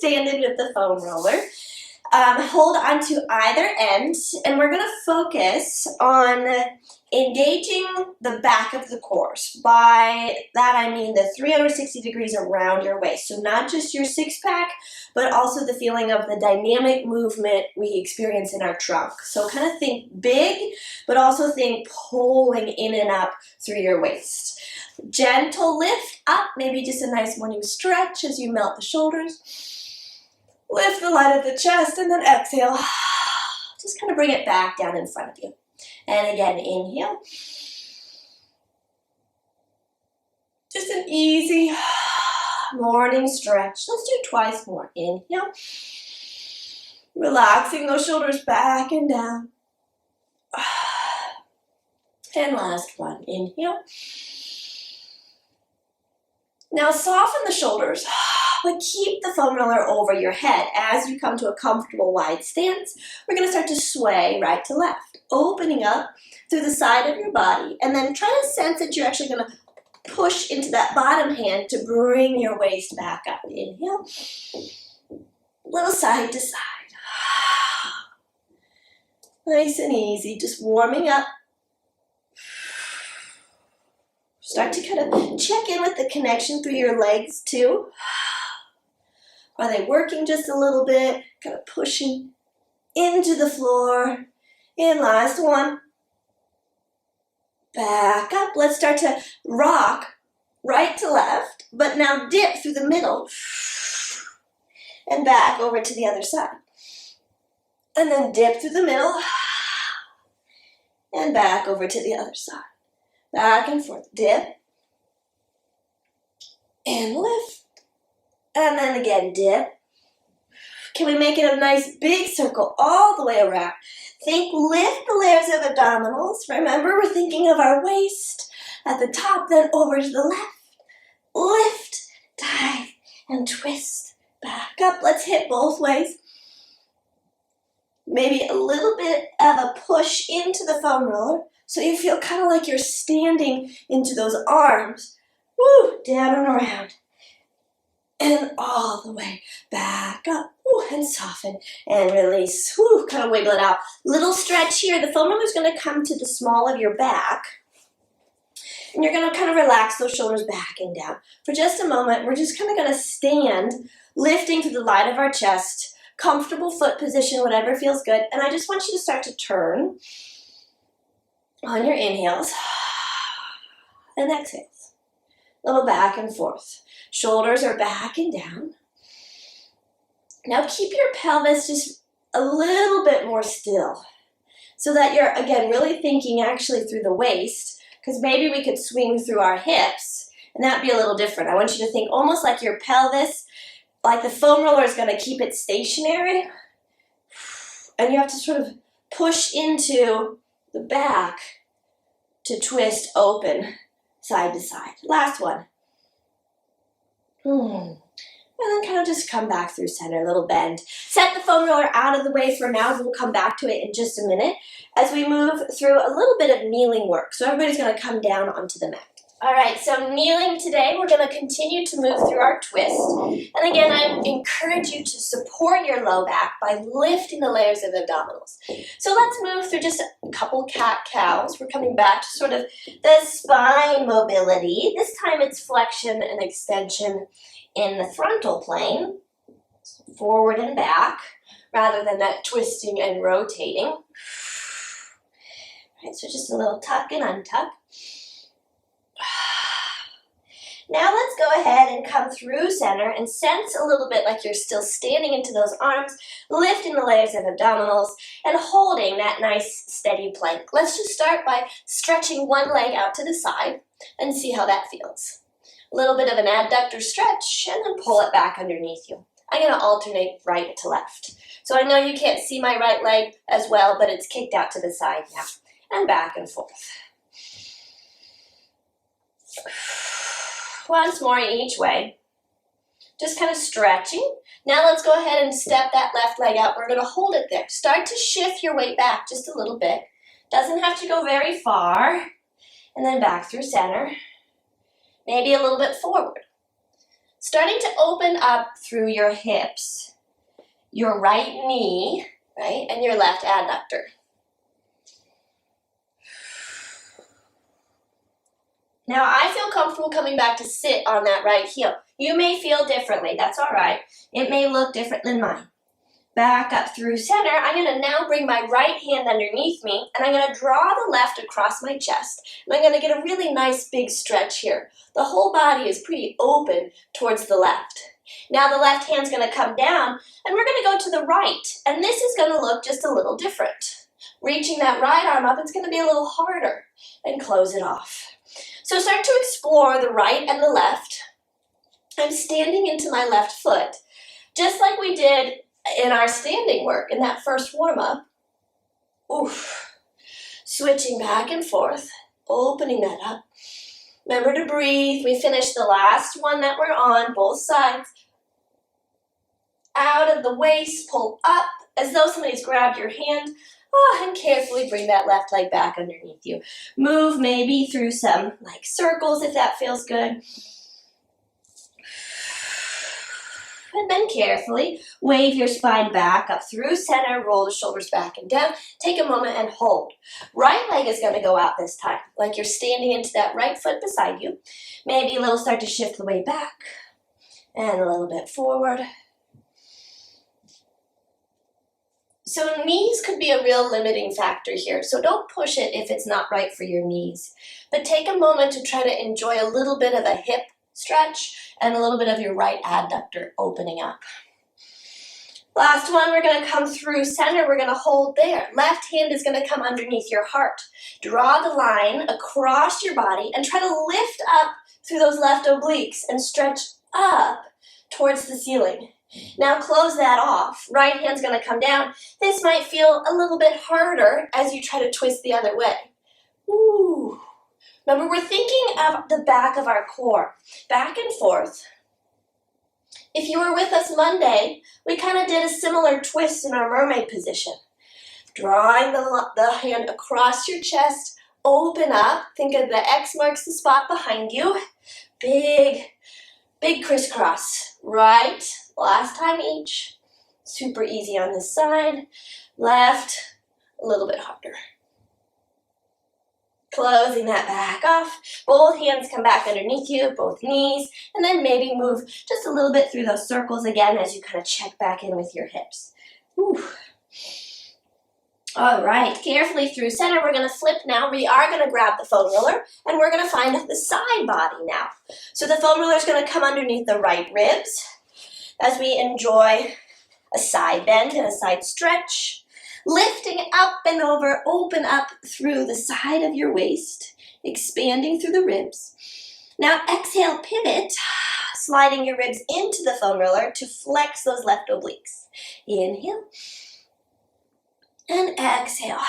standing with the foam roller. Hold on to either end, and we're going to focus on engaging the back of the core. By that I mean the 360 degrees around your waist. So not just your six-pack, but also the feeling of the dynamic movement we experience in our trunk. So kind of think big, but also think pulling in and up through your waist. Gentle lift up, maybe just a nice morning stretch as you melt the shoulders. Lift the light of the chest and then exhale. Just kind of bring it back down in front of you. And again, inhale. Just an easy morning stretch. Let's do twice more. Inhale. Relaxing those shoulders back and down. And last one. Inhale. Now soften the shoulders, but keep the foam roller over your head. As you come to a comfortable wide stance, we're going to start to sway right to left, opening up through the side of your body, and then try to sense that you're actually going to push into that bottom hand to bring your waist back up. Inhale, little side to side. Nice and easy, just warming up. Start to kind of check in with the connection through your legs too. Are they working just a little bit? Kind of pushing into the floor. And last one. Back up. Let's start to rock right to left, but now dip through the middle and back over to the other side. And then dip through the middle and back over to the other side. Back and forth, dip, and lift, and then again, dip. Can we make it a nice big circle all the way around? Think, lift the layers of abdominals. Remember, we're thinking of our waist at the top, then over to the left. Lift, dive, and twist. Back up. Let's hit both ways. Maybe a little bit of a push into the foam roller. So you feel kind of like you're standing into those arms. Woo, down and around. And all the way back up. Woo, and soften and release. Woo, kind of wiggle it out. Little stretch here. The foam roller is going to come to the small of your back. And you're going to kind of relax those shoulders back and down. For just a moment, we're just kind of going to stand, lifting to the line of our chest. Comfortable foot position, whatever feels good. And I just want you to start to turn on your inhales and exhales. Little back and forth. Shoulders are back and down. Now keep your pelvis just a little bit more still so that you're, again, really thinking actually through the waist, because maybe we could swing through our hips and that'd be a little different. I want you to think almost like your pelvis, like the foam roller is going to keep it stationary, and you have to sort of push into the back to twist open side to side. Last one. And then kind of just come back through center, little bend. Set the foam roller out of the way for now. We'll come back to it in just a minute as we move through a little bit of kneeling work. So everybody's going to come down onto the mat. All right, so kneeling today, we're going to continue to move through our twist. And again, I encourage you to support your low back by lifting the layers of abdominals. So let's move through just a couple cat-cows. We're coming back to sort of the spine mobility. This time it's flexion and extension in the frontal plane, forward and back, rather than that twisting and rotating. All right, so just a little tuck and untuck. Now let's go ahead and come through center and sense a little bit like you're still standing into those arms, lifting the layers of abdominals and holding that nice steady plank. Let's just start by stretching one leg out to the side and see how that feels. A little bit of an adductor stretch and then pull it back underneath you. I'm going to alternate right to left. So I know you can't see my right leg as well, but it's kicked out to the side now and back and forth. Once more each way. Just kind of stretching. Now let's go ahead and step that left leg out. We're going to hold it there. Start to shift your weight back just a little bit. Doesn't have to go very far. And then back through center. Maybe a little bit forward. Starting to open up through your hips, your right knee, right, and your left adductor. Now, I feel comfortable coming back to sit on that right heel. You may feel differently. That's all right. It may look different than mine. Back up through center. I'm going to now bring my right hand underneath me, and I'm going to draw the left across my chest. And I'm going to get a really nice big stretch here. The whole body is pretty open towards the left. Now the left hand's going to come down, and we're going to go to the right. And this is going to look just a little different. Reaching that right arm up, it's going to be a little harder. And close it off. So start to explore the right and the left. I'm standing into my left foot, just like we did in our standing work in that first warm-up. Oof. Switching back and forth, opening that up. Remember to breathe. We finished the last one that we're on, both sides. Out of the waist, pull up as though somebody's grabbed your hand. And carefully bring that left leg back underneath you. Move maybe through some like circles if that feels good. And then carefully wave your spine back up through center, roll the shoulders back and down. Take a moment and hold. Right leg is going to go out this time, like you're standing into that right foot beside you. Maybe a little start to shift the way back and a little bit forward. So knees could be a real limiting factor here, so don't push it if it's not right for your knees. But take a moment to try to enjoy a little bit of a hip stretch and a little bit of your right adductor opening up. Last one, we're going to come through center. We're going to hold there. Left hand is going to come underneath your heart. Draw the line across your body and try to lift up through those left obliques and stretch up towards the ceiling. Now close that off. Right hand's going to come down. This might feel a little bit harder as you try to twist the other way. Ooh. Remember, we're thinking of the back of our core, back and forth. If you were with us Monday, we kind of did a similar twist in our mermaid position. Drawing the hand across your chest, open up. Think of the X marks the spot behind you. Big crisscross. Right, last time each. Super easy on this side. Left, a little bit harder. Closing that back off. Both hands come back underneath you, both knees, and then maybe move just a little bit through those circles again as you kind of check back in with your hips. Whew. All right, carefully through center. We're going to flip now. We are going to grab the foam roller, and we're going to find the side body now. So the foam roller is going to come underneath the right ribs as we enjoy a side bend and a side stretch. Lifting up and over, open up through the side of your waist, expanding through the ribs. Now exhale, pivot, sliding your ribs into the foam roller to flex those left obliques. Inhale and exhale.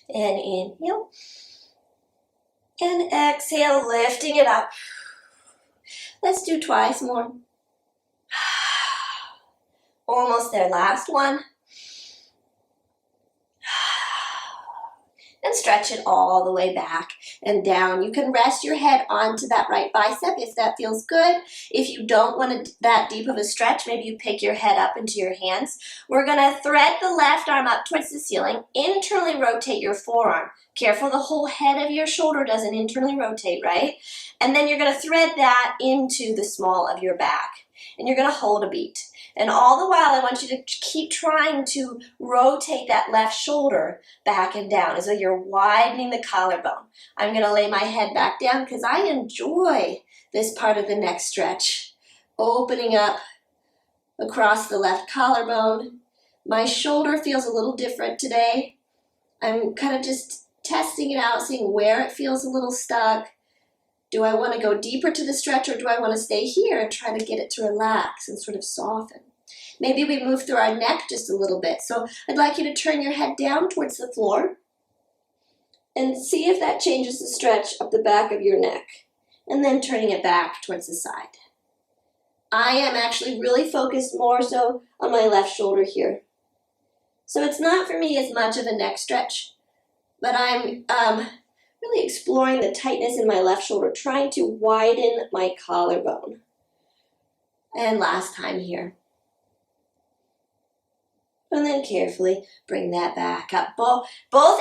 And inhale and exhale, lifting it up. Let's do twice more. Almost there, last one. And stretch it all the way back and down. You can rest your head onto that right bicep if that feels good. If you don't want that deep of a stretch, maybe you pick your head up into your hands. We're going to thread the left arm up towards the ceiling. Internally rotate your forearm. Careful the whole head of your shoulder doesn't internally rotate, right? And then you're going to thread that into the small of your back. And you're going to hold a beat. And all the while, I want you to keep trying to rotate that left shoulder back and down as though you're widening the collarbone. I'm going to lay my head back down because I enjoy this part of the neck stretch. Opening up across the left collarbone. My shoulder feels a little different today. I'm kind of just testing it out, seeing where it feels a little stuck. Do I want to go deeper to the stretch or do I want to stay here and try to get it to relax and sort of soften? Maybe we move through our neck just a little bit. So I'd like you to turn your head down towards the floor and see if that changes the stretch of the back of your neck. And then turning it back towards the side. I am actually really focused more so on my left shoulder here. So it's not for me as much of a neck stretch, but I'm Really exploring the tightness in my left shoulder, trying to widen my collarbone. And last time here. And then carefully bring that back up. Both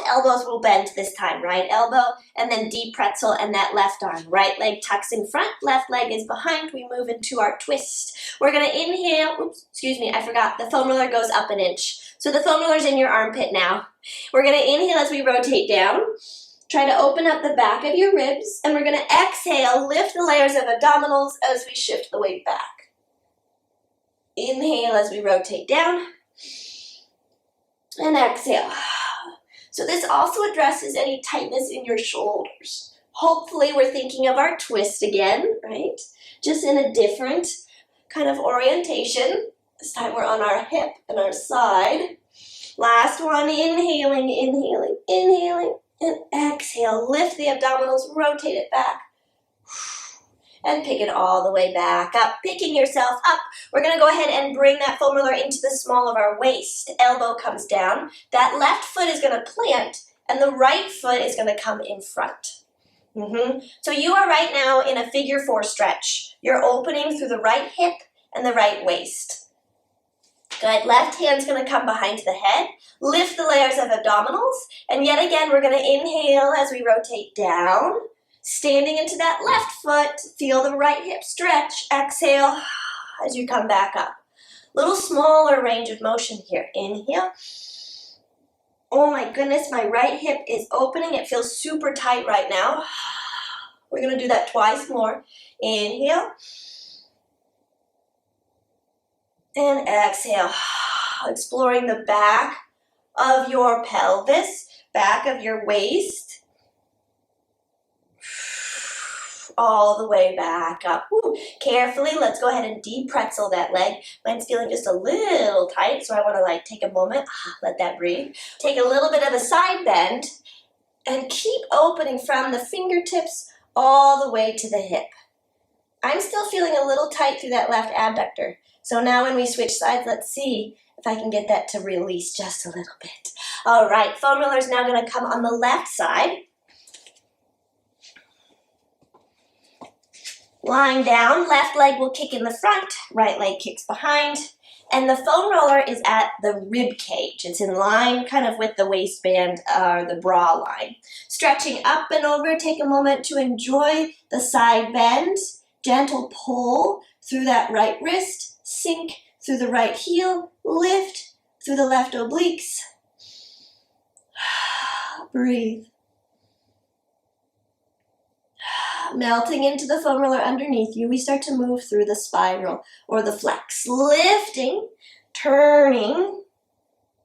elbows will bend this time. Right elbow and then deep pretzel and that left arm. Right leg tucks in front, left leg is behind. We move into our twist. We're going to inhale. Oops, excuse me, I forgot. The foam roller goes up an inch. So the foam roller's in your armpit now. We're going to inhale as we rotate down. Try to open up the back of your ribs. And we're going to exhale, lift the layers of abdominals as we shift the weight back. Inhale as we rotate down. And exhale. So this also addresses any tightness in your shoulders. Hopefully we're thinking of our twist again, right? Just in a different kind of orientation. This time we're on our hip and our side. Last one, inhaling, inhaling, inhaling, and exhale. Lift the abdominals, rotate it back. And pick it all the way back up. Picking yourself up, we're going to go ahead and bring that foam roller into the small of our waist. Elbow comes down. That left foot is going to plant, and the right foot is going to come in front. So you are right now in a figure 4 stretch. You're opening through the right hip and the right waist. Good. Left hand's going to come behind the head. Lift the layers of abdominals. And yet again, we're going to inhale as we rotate down. Standing into that left foot, feel the right hip stretch. Exhale as you come back up. Little smaller range of motion here. Inhale. Oh my goodness, my right hip is opening. It feels super tight right now. We're going to do that twice more. Inhale. And exhale. Exploring the back of your pelvis, back of your waist. All the way back up. Ooh, carefully, let's go ahead and de-pretzel that leg. Mine's feeling just a little tight, so I want to take a moment, let that breathe. Take a little bit of a side bend and keep opening from the fingertips all the way to the hip. I'm still feeling a little tight through that left abductor. So now when we switch sides, let's see if I can get that to release just a little bit. All right, foam roller is now going to come on the left side. Lying down, left leg will kick in the front, right leg kicks behind, and the foam roller is at the rib cage. It's in line kind of with the waistband or the bra line. Stretching up and over, take a moment to enjoy the side bend. Gentle pull through that right wrist, sink through the right heel, lift through the left obliques. Breathe. Melting into the foam roller underneath you, we start to move through the spiral or the flex. Lifting, turning,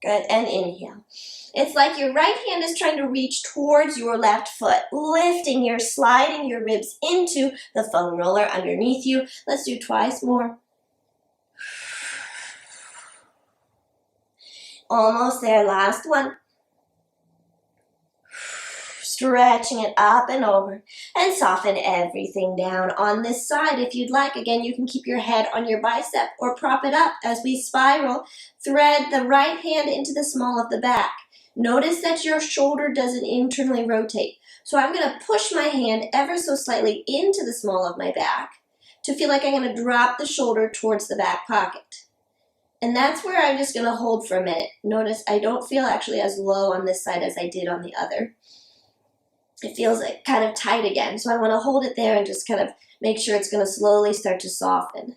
good, and inhale. It's like your right hand is trying to reach towards your left foot. Lifting, you're sliding your ribs into the foam roller underneath you. Let's do twice more. Almost there, last one. Stretching it up and over and soften everything down on this side if you'd like. Again, you can keep your head on your bicep or prop it up as we spiral. Thread the right hand into the small of the back. Notice that your shoulder doesn't internally rotate. So I'm going to push my hand ever so slightly into the small of my back to feel like I'm going to drop the shoulder towards the back pocket. And that's where I'm just going to hold for a minute. Notice I don't feel actually as low on this side as I did on the other. It feels like kind of tight again. So I want to hold it there and just kind of make sure it's going to slowly start to soften.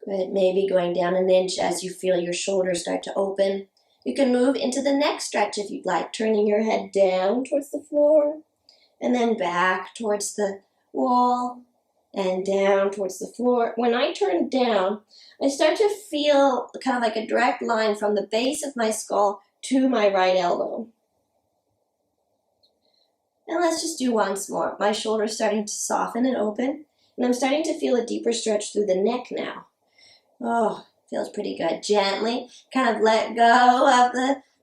Good. Maybe going down an inch as you feel your shoulders start to open. You can move into the next stretch if you'd like, turning your head down towards the floor and then back towards the wall and down towards the floor. When I turn down, I start to feel kind of like a direct line from the base of my skull to my right elbow. And let's just do once more. My shoulder's starting to soften and open, and I'm starting to feel a deeper stretch through the neck now. Oh, feels pretty good. Gently kind of let go of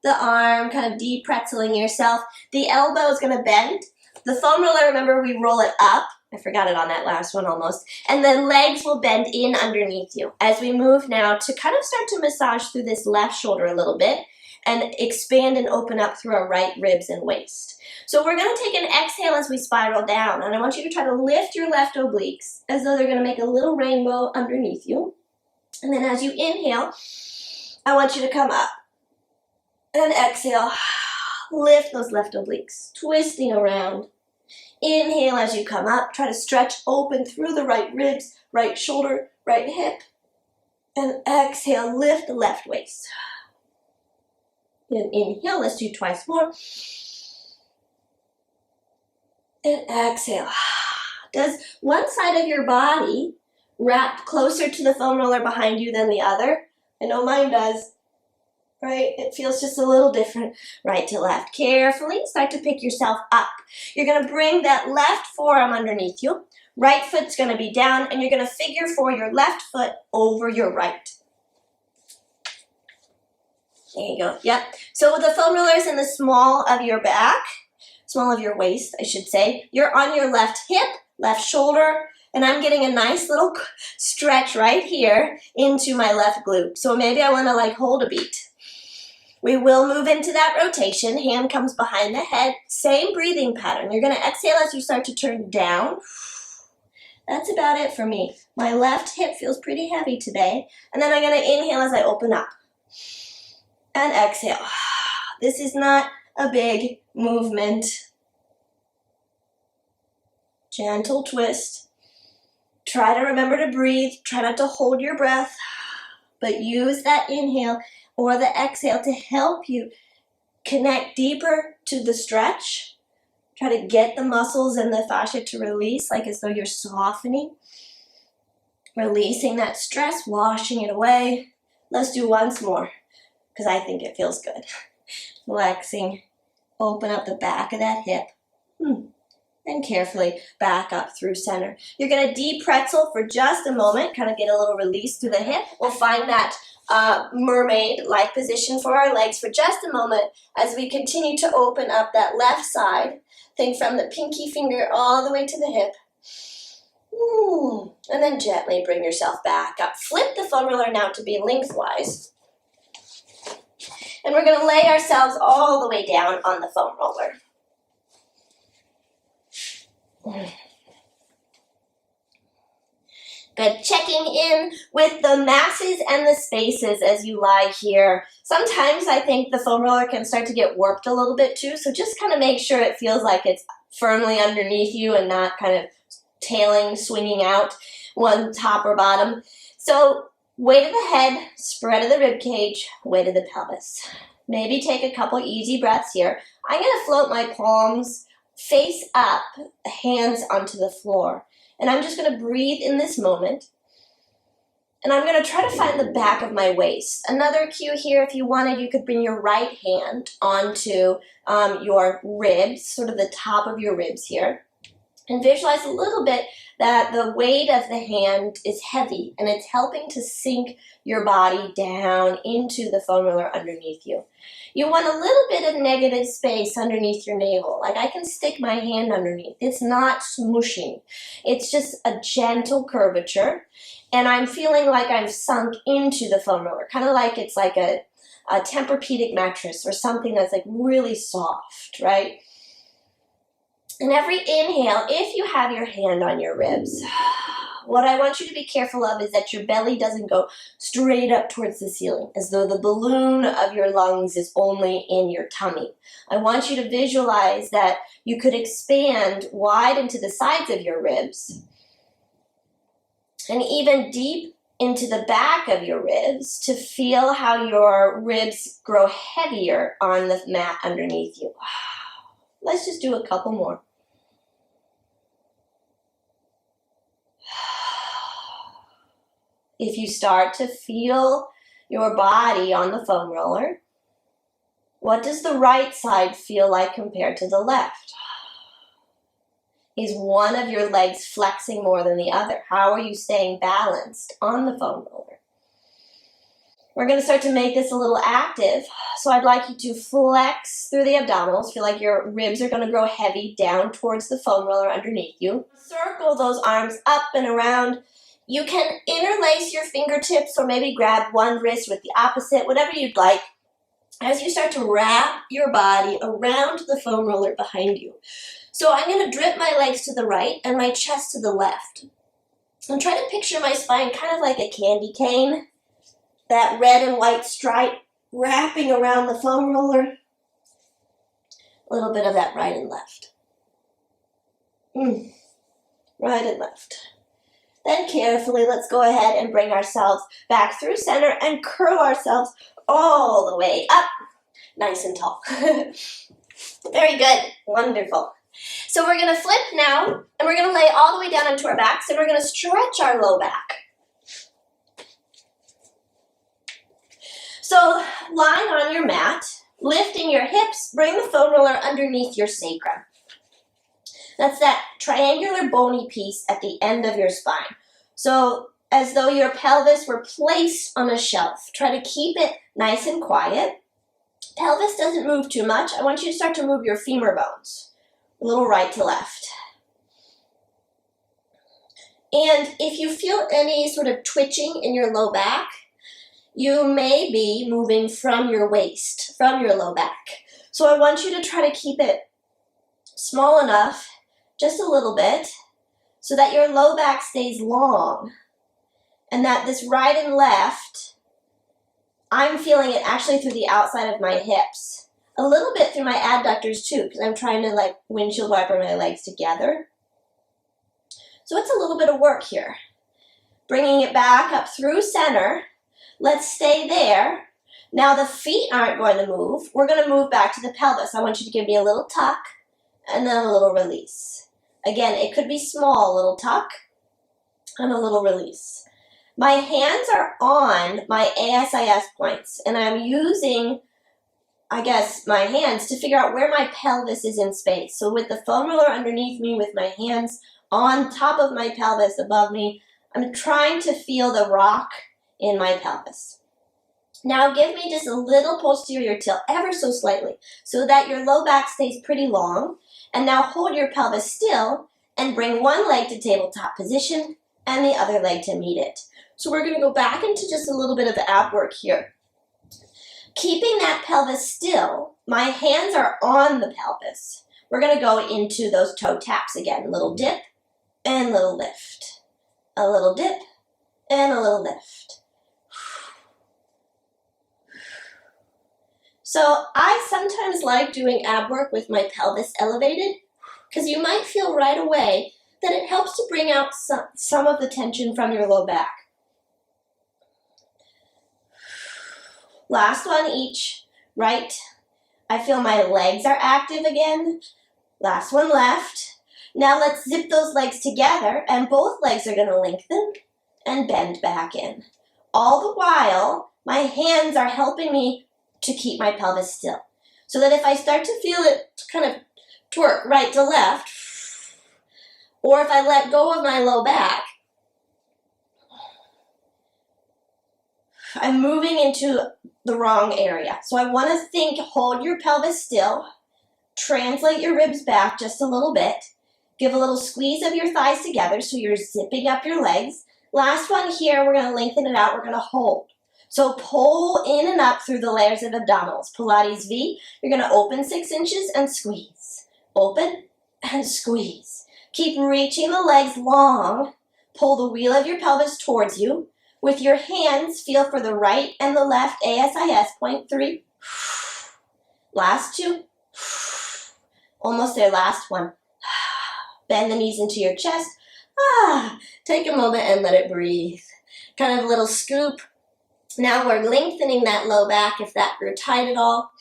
the arm, kind of de-pretzeling yourself. The elbow is going to bend. The foam roller, remember, we roll it up. I forgot it on that last one almost. And then legs will bend in underneath you as we move now to kind of start to massage through this left shoulder a little bit. and expand and open up through our right ribs and waist. So we're going to take an exhale as we spiral down, and I want you to try to lift your left obliques as though they're going to make a little rainbow underneath you. And then as you inhale, I want you to come up. And exhale, lift those left obliques, twisting around. Inhale as you come up, try to stretch open through the right ribs, right shoulder, right hip. And exhale, lift the left waist. And inhale, let's do twice more. And exhale. Does one side of your body wrap closer to the foam roller behind you than the other? I know mine does. Right? It feels just a little different. Right to left. Carefully start to pick yourself up. You're going to bring that left forearm underneath you. Right foot's going to be down, and you're going to figure for your left foot over your right. There you go. Yep. So the foam roller is in the small of your back, small of your waist, I should say. You're on your left hip, left shoulder, and I'm getting a nice little stretch right here into my left glute. So maybe I want to like hold a beat. We will move into that rotation. Hand comes behind the head. Same breathing pattern. You're going to exhale as you start to turn down. That's about it for me. My left hip feels pretty heavy today. And then I'm going to inhale as I open up. And exhale. This is not a big movement. Gentle twist. Try to remember to breathe. Try not to hold your breath. But use that inhale or the exhale to help you connect deeper to the stretch. Try to get the muscles and the fascia to release, like as though you're softening. Releasing that stress, washing it away. Let's do once more, because I think it feels good. Flexing, open up the back of that hip. And carefully back up through center. You're going to de-pretzel for just a moment, kind of get a little release through the hip. We'll find that mermaid-like position for our legs for just a moment as we continue to open up that left side. Think from the pinky finger all the way to the hip. And then gently bring yourself back up. Flip the foam roller now to be lengthwise. And we're going to lay ourselves all the way down on the foam roller. Good. Checking in with the masses and the spaces as you lie here. Sometimes I think the foam roller can start to get warped a little bit too, so just kind of make sure it feels like it's firmly underneath you and not kind of tailing, swinging out one top or bottom. So weight of the head, spread of the rib cage, weight of the pelvis. Maybe take a couple easy breaths here. I'm going to float my palms face up, hands onto the floor. And I'm just going to breathe in this moment. And I'm going to try to find the back of my waist. Another cue here, if you wanted, you could bring your right hand onto your ribs, sort of the top of your ribs here. And visualize a little bit that the weight of the hand is heavy and it's helping to sink your body down into the foam roller underneath you. You want a little bit of negative space underneath your navel. Like I can stick my hand underneath. It's not smooshing. It's just a gentle curvature. And I'm feeling like I'm sunk into the foam roller, kind of like it's like a Tempur-Pedic mattress or something that's like really soft, right? And every inhale, if you have your hand on your ribs, what I want you to be careful of is that your belly doesn't go straight up towards the ceiling, as though the balloon of your lungs is only in your tummy. I want you to visualize that you could expand wide into the sides of your ribs and even deep into the back of your ribs to feel how your ribs grow heavier on the mat underneath you. Let's just do a couple more. If you start to feel your body on the foam roller, what does the right side feel like compared to the left? Is one of your legs flexing more than the other? How are you staying balanced on the foam roller? We're going to start to make this a little active. So I'd like you to flex through the abdominals. Feel like your ribs are going to grow heavy down towards the foam roller underneath you. Circle those arms up and around. You can interlace your fingertips or maybe grab one wrist with the opposite, whatever you'd like. as you start to wrap your body around the foam roller behind you. So I'm going to drip my legs to the right and my chest to the left. And try to picture my spine kind of like a candy cane, that red and white stripe wrapping around the foam roller. A little bit of that right and left. Right and left. Then carefully, let's go ahead and bring ourselves back through center and curl ourselves all the way up, nice and tall. Very good, wonderful. So we're going to flip now, and we're going to lay all the way down onto our backs, and we're going to stretch our low back. So lying on your mat, lifting your hips, bring the foam roller underneath your sacrum. That's that triangular bony piece at the end of your spine. So as though your pelvis were placed on a shelf. Try to keep it nice and quiet. Pelvis doesn't move too much. I want you to start to move your femur bones. A little right to left. And if you feel any sort of twitching in your low back, you may be moving from your waist, from your low back. So I want you to try to keep it small enough, just a little bit, so that your low back stays long. And that this right and left, I'm feeling it actually through the outside of my hips. A little bit through my adductors too, because I'm trying to like windshield wiper my legs together. So it's a little bit of work here. Bringing it back up through center. Let's stay there. Now the feet aren't going to move. We're going to move back to the pelvis. I want you to give me a little tuck and then a little release. Again, it could be small, a little tuck and a little release. My hands are on my ASIS points, and I'm using, I guess, my hands to figure out where my pelvis is in space. So with the foam roller underneath me, with my hands on top of my pelvis above me, I'm trying to feel the rock in my pelvis. Now give me just a little posterior tilt, ever so slightly, so that your low back stays pretty long. And now hold your pelvis still and bring one leg to tabletop position and the other leg to meet it. So we're going to go back into just a little bit of ab work here. Keeping that pelvis still, my hands are on the pelvis. We're going to go into those toe taps again. Little dip and little lift. A little dip and a little lift. So I sometimes like doing ab work with my pelvis elevated, because you might feel right away that it helps to bring out some of the tension from your low back. Last one each. Right. I feel my legs are active again. Last one left. Now let's zip those legs together, and both legs are going to lengthen and bend back in. All the while, my hands are helping me to keep my pelvis still. So that if I start to feel it kind of twerk right to left, or if I let go of my low back, I'm moving into the wrong area. So I want to think, hold your pelvis still, translate your ribs back just a little bit, give a little squeeze of your thighs together so you're zipping up your legs. Last one here, we're going to lengthen it out, we're going to hold. So pull in and up through the layers of abdominals. Pilates V, you're going to open 6 inches and squeeze. Open and squeeze. Keep reaching the legs long. Pull the wheel of your pelvis towards you. With your hands, feel for the right and the left ASIS, point 3. Last 2. Almost there, last 1. Bend the knees into your chest. Take a moment and let it breathe. Kind of a little scoop. Now we're lengthening that low back if that grew tight at all.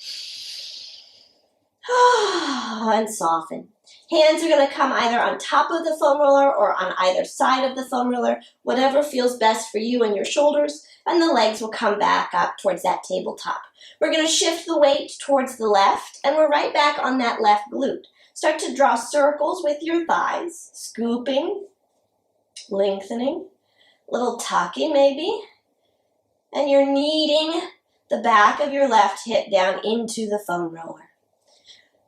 And soften. Hands are going to come either on top of the foam roller or on either side of the foam roller, whatever feels best for you and your shoulders, and the legs will come back up towards that tabletop. We're going to shift the weight towards the left, and we're right back on that left glute. Start to draw circles with your thighs, scooping, lengthening, little tucking maybe, and you're kneading the back of your left hip down into the foam roller.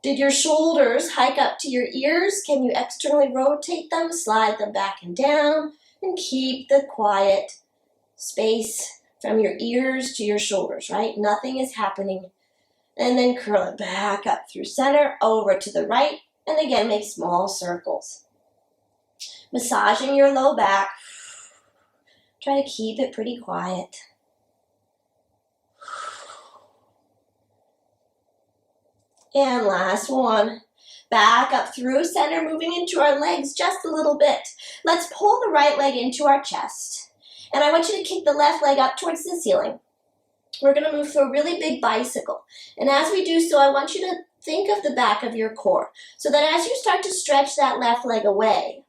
Did your shoulders hike up to your ears? Can you externally rotate them, slide them back and down, and keep the quiet space from your ears to your shoulders, right? Nothing is happening And then curl it back up through center, over to the right, and again, make small circles. Massaging your low back. Try to keep it pretty quiet. And last one. Back up through center, moving into our legs just a little bit. Let's pull the right leg into our chest. And I want you to kick the left leg up towards the ceiling. We're going to move through a really big bicycle. And as we do so, I want you to think of the back of your core, so that as you start to stretch that left leg away,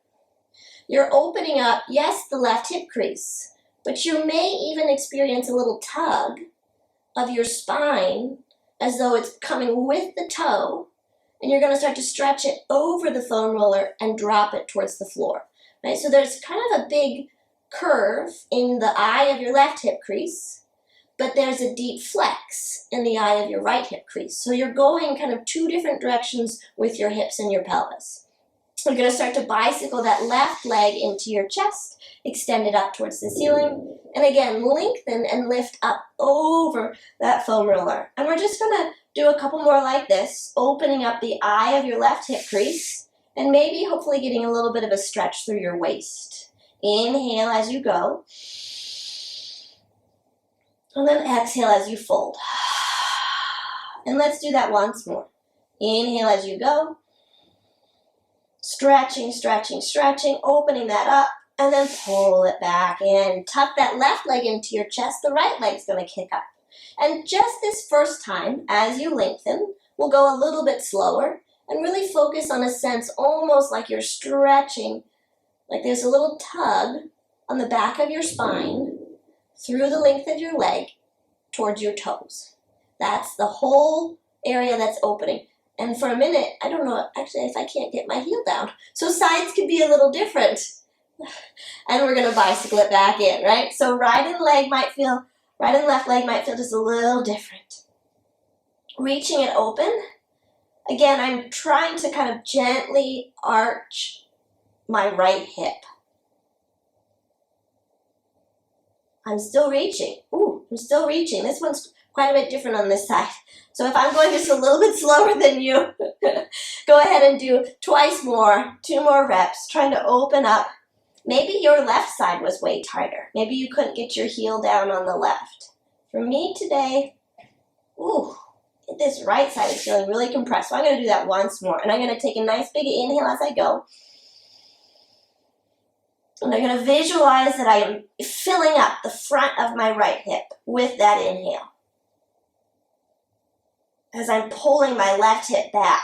you're opening up, yes, the left hip crease, but you may even experience a little tug of your spine as though it's coming with the toe, and you're going to start to stretch it over the foam roller and drop it towards the floor. Right? So there's kind of a big curve in the eye of your left hip crease, but there's a deep flex in the eye of your right hip crease. So you're going kind of two different directions with your hips and your pelvis. You're going to start to bicycle that left leg into your chest, extend it up towards the ceiling, and again, lengthen and lift up over that foam roller. And we're just going to do a couple more like this, opening up the eye of your left hip crease, and maybe hopefully getting a little bit of a stretch through your waist. Inhale as you go, and then exhale as you fold. And let's do that once more. Inhale as you go, stretching, stretching, stretching, opening that up, and then pull it back in. Tuck that left leg into your chest, the right leg's going to kick up. And just this first time, as you lengthen, we'll go a little bit slower and really focus on a sense almost like you're stretching, like there's a little tug on the back of your spine through the length of your leg towards your toes. That's the whole area that's opening. And for a minute, I don't know, actually, if I can't get my heel down. So sides can be a little different. And we're going to bicycle it back in, right? So right and left leg might feel just a little different. Reaching it open. Again, I'm trying to kind of gently arch my right hip. I'm still reaching. Ooh, I'm still reaching. This one's quite a bit different on this side. So if I'm going just a little bit slower than you, go ahead and do twice more, 2 more reps, trying to open up. Maybe your left side was way tighter. Maybe you couldn't get your heel down on the left. For me today, ooh, this right side is feeling really compressed. So I'm going to do that once more. And I'm going to take a nice big inhale as I go. And I'm going to visualize that I am filling up the front of my right hip with that inhale. As I'm pulling my left hip back.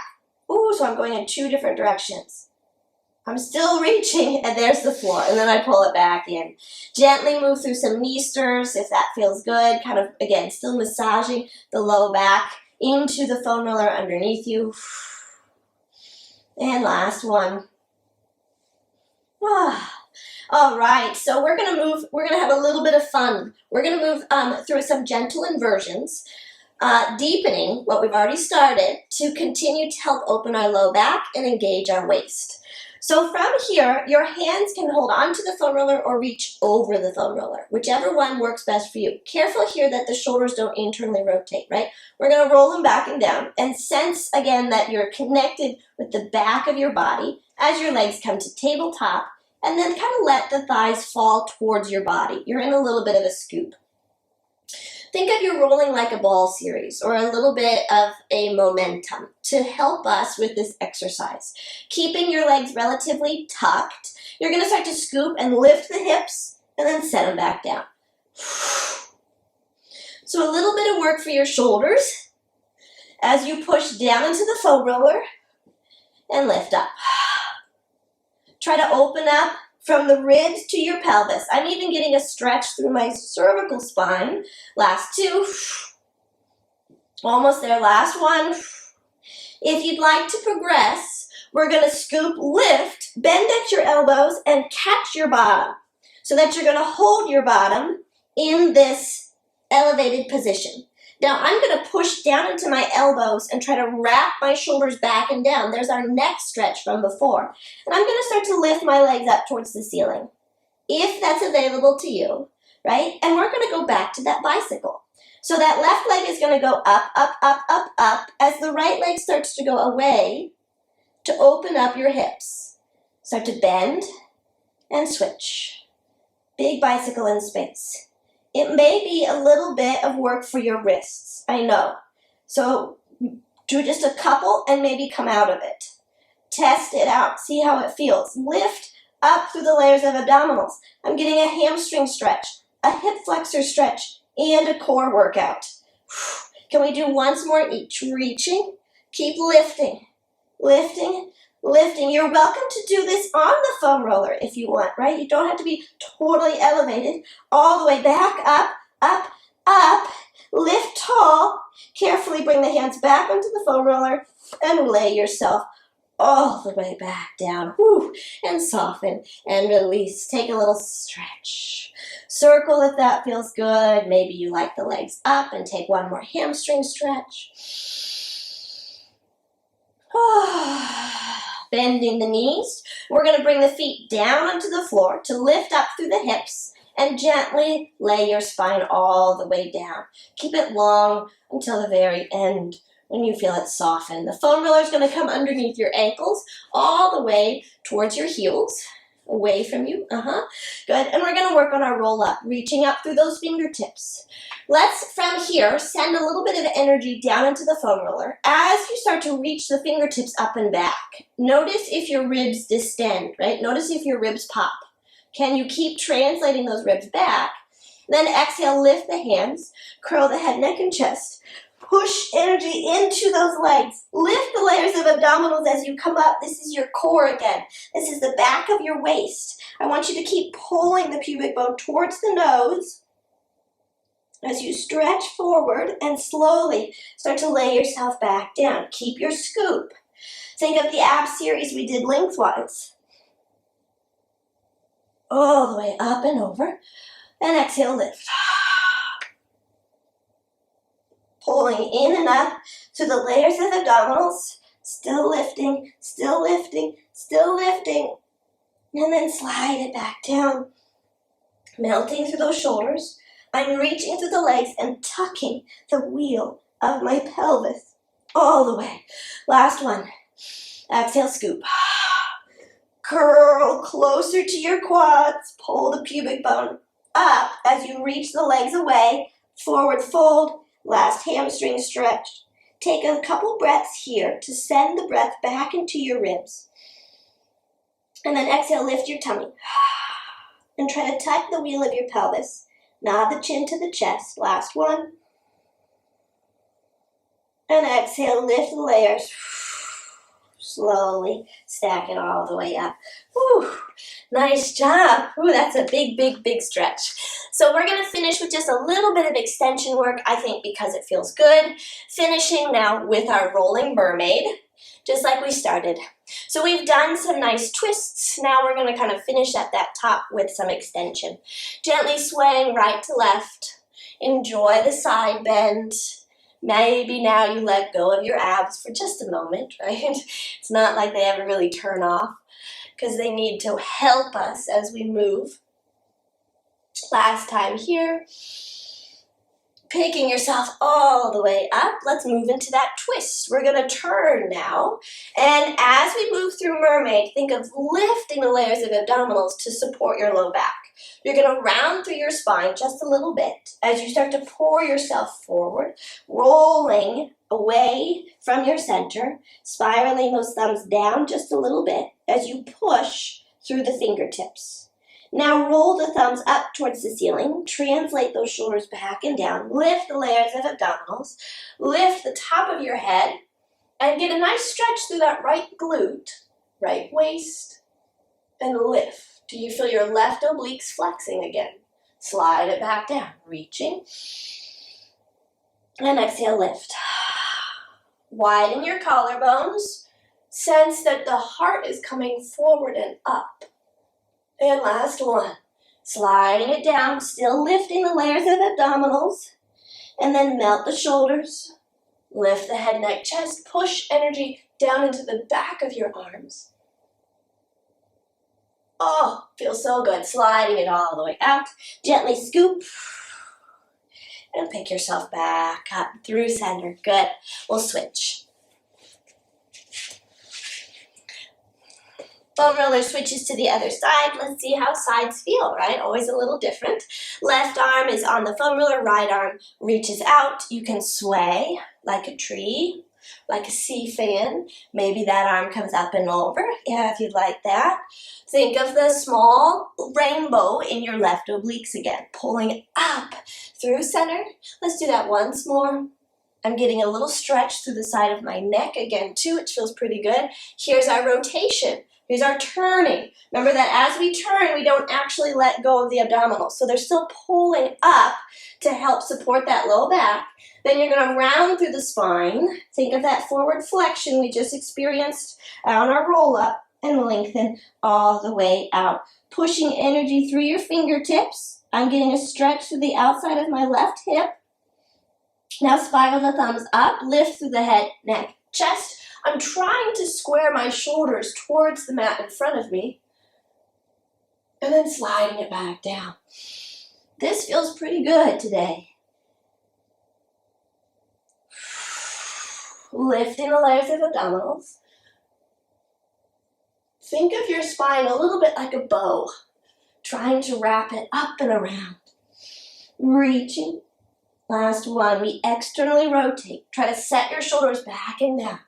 Ooh, so I'm going in 2 different directions. I'm still reaching, and there's the floor, and then I pull it back in. Gently move through some knee stirs if that feels good. Kind of, again, still massaging the low back into the foam roller underneath you. And last one. All right, so we're going to have a little bit of fun. We're going to move through some gentle inversions, deepening what we've already started to continue to help open our low back and engage our waist. So from here, your hands can hold onto the foam roller or reach over the foam roller, whichever one works best for you. Careful here that the shoulders don't internally rotate, right? We're going to roll them back and down and sense again that you're connected with the back of your body as your legs come to tabletop, and then kind of let the thighs fall towards your body. You're in a little bit of a scoop. Think of your rolling like a ball series or a little bit of a momentum to help us with this exercise. Keeping your legs relatively tucked, you're going to start to scoop and lift the hips and then set them back down. So a little bit of work for your shoulders as you push down into the foam roller and lift up. Try to open up from the ribs to your pelvis. I'm even getting a stretch through my cervical spine. Last 2. Almost there. Last 1. If you'd like to progress, we're going to scoop, lift, bend at your elbows, and catch your bottom so that you're going to hold your bottom in this elevated position. Now I'm going to push down into my elbows and try to wrap my shoulders back and down. There's our neck stretch from before. And I'm going to start to lift my legs up towards the ceiling, if that's available to you, right? And we're going to go back to that bicycle. So that left leg is going to go up, up, up, up, up, as the right leg starts to go away to open up your hips. Start to bend and switch. Big bicycle in space. It may be a little bit of work for your wrists, I know. So do just a couple and maybe come out of it. Test it out, see how it feels. Lift up through the layers of abdominals. I'm getting a hamstring stretch, a hip flexor stretch, and a core workout. Can we do once more each? Reaching, keep lifting, lifting, lifting. You're welcome to do this on the foam roller if you want, right? You don't have to be totally elevated. All the way back, up, up, up. Lift tall. Carefully bring the hands back onto the foam roller and lay yourself all the way back down. Whew, and soften and release. Take a little stretch. Circle if that feels good. Maybe you like the legs up and take one more hamstring stretch. Bending the knees. We're going to bring the feet down onto the floor to lift up through the hips and gently lay your spine all the way down. Keep it long until the very end when you feel it soften. The foam roller is going to come underneath your ankles all the way towards your heels, away from you. Good. And we're going to work on our roll up, reaching up through those fingertips. Let's, from here, send a little bit of energy down into the foam roller as you start to reach the fingertips up and back. Notice if your ribs distend, right? Notice if your ribs pop. Can you keep translating those ribs back? Then exhale, lift the hands, curl the head, neck, and chest. Push energy into those legs. Lift the layers of abdominals as you come up. This is your core again. This is the back of your waist. I want you to keep pulling the pubic bone towards the nose as you stretch forward and slowly start to lay yourself back down. Keep your scoop. Think of the ab series we did lengthwise. All the way up and over. And exhale, lift. Pulling in and up to the layers of abdominals. Still lifting, still lifting, still lifting. And then slide it back down. Melting through those shoulders. I'm reaching through the legs and tucking the wheel of my pelvis all the way. Last one. Exhale, scoop. Curl closer to your quads. Pull the pubic bone up as you reach the legs away. Forward fold. Last hamstring stretch. Take a couple breaths here to send the breath back into your ribs. And then exhale, lift your tummy. And try to tuck the wheel of your pelvis. Nod the chin to the chest. Last one. And exhale, lift the layers. Slowly stack it all the way up. Whew, nice job. Ooh, that's a big, big, big stretch. So we're going to finish with just a little bit of extension work, I think, because it feels good. Finishing now with our rolling mermaid, just like we started. So we've done some nice twists. Now we're going to kind of finish at that top with some extension. Gently swaying right to left. Enjoy the side bend. Maybe now you let go of your abs for just a moment, right? It's not like they ever really turn off because they need to help us as we move. Last time here. Picking yourself all the way up. Let's move into that twist. We're going to turn now. And as we move through mermaid, think of lifting the layers of abdominals to support your low back. You're going to round through your spine just a little bit as you start to pour yourself forward, rolling away from your center, spiraling those thumbs down just a little bit as you push through the fingertips. Now roll the thumbs up towards the ceiling, translate those shoulders back and down, lift the layers of abdominals, lift the top of your head, and get a nice stretch through that right glute, right waist, and lift. Do you feel your left obliques flexing again? Slide it back down, reaching, and exhale, lift. Widen your collarbones, sense that the heart is coming forward and up. And last one, sliding it down, still lifting the layers of abdominals, and then melt the shoulders, lift the head, neck, chest, push energy down into the back of your arms. Oh, feels so good, sliding it all the way out, gently scoop, And pick yourself back up through center. Good. We'll switch. Foam roller switches to the other side. Let's see how sides feel, right? Always a little different. Left arm is on the foam roller. Right arm reaches out. You can sway like a tree, like a sea fan. Maybe that arm comes up and over. Yeah, if you'd like that. Think of the small rainbow in your left obliques again. Pulling up through center. Let's do that once more. I'm getting a little stretch through the side of my neck again too, which feels pretty good. Here's our rotation. Here's our turning. Remember that as we turn, we don't actually let go of the abdominals. So they're still pulling up to help support that low back. Then you're going to round through the spine. Think of that forward flexion we just experienced on our roll up and lengthen all the way out. Pushing energy through your fingertips. I'm getting a stretch through the outside of my left hip. Now spiral the thumbs up, lift through the head, neck, chest. I'm trying to square my shoulders towards the mat in front of me and then sliding it back down. This feels pretty good today. Lifting the layers of abdominals. Think of your spine a little bit like a bow, trying to wrap it up and around. Reaching. Last one, we externally rotate. Try to set your shoulders back and down.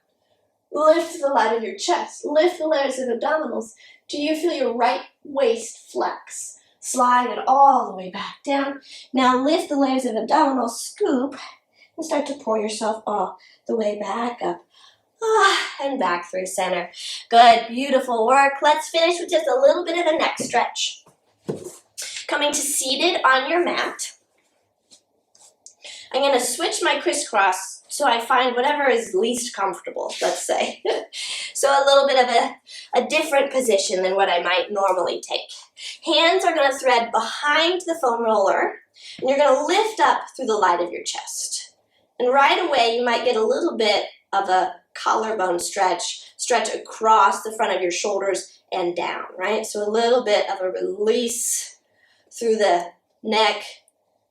Lift the line of your chest. Lift the layers of abdominals. Do you feel your right waist flex? Slide it all the way back down. Now lift the layers of abdominals, scoop, and start to pour yourself all the way back up. And back through center. Good, beautiful work. Let's finish with just a little bit of a neck stretch. Coming to seated on your mat. I'm going to switch my crisscross so I find whatever is least comfortable, let's say. So a little bit of a different position than what I might normally take. Hands are going to thread behind the foam roller, and you're going to lift up through the line of your chest. And right away, you might get a little bit of a collarbone stretch across the front of your shoulders and down, right? So a little bit of a release through the neck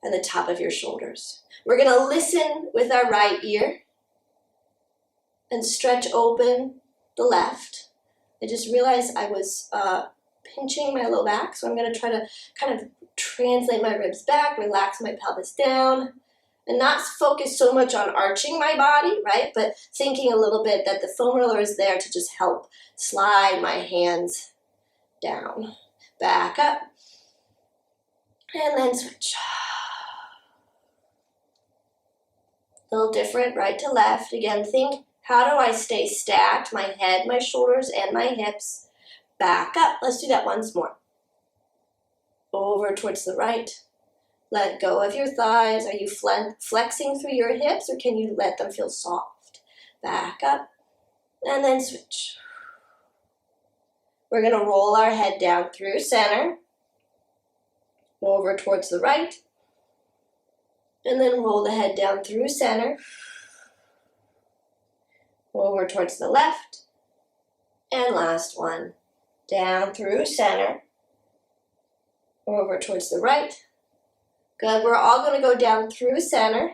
and the top of your shoulders. We're going to listen with our right ear and stretch open the left. I just realized I was pinching my low back, so I'm going to try to kind of translate my ribs back, relax my pelvis down, and not focus so much on arching my body, right? But thinking a little bit that the foam roller is there to just help slide my hands down. Back up, and then switch. A little different, right to left. Again, think, how do I stay stacked? My head, my shoulders, and my hips. Back up. Let's do that once more. Over towards the right. Let go of your thighs. Are you flexing through your hips, or can you let them feel soft? Back up, and then switch. We're going to roll our head down through center. Over towards the right. And then roll the head down through center, over towards the left, and last one, down through center, over towards the right. Good, we're all going to go down through center.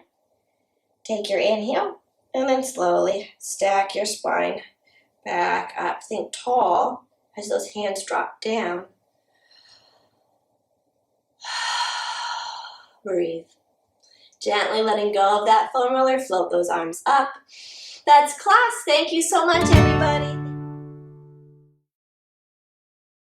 Take your inhale, and then slowly stack your spine back up. Think tall as those hands drop down. Breathe. Gently letting go of that foam roller, float those arms up. That's class. Thank you so much, everybody.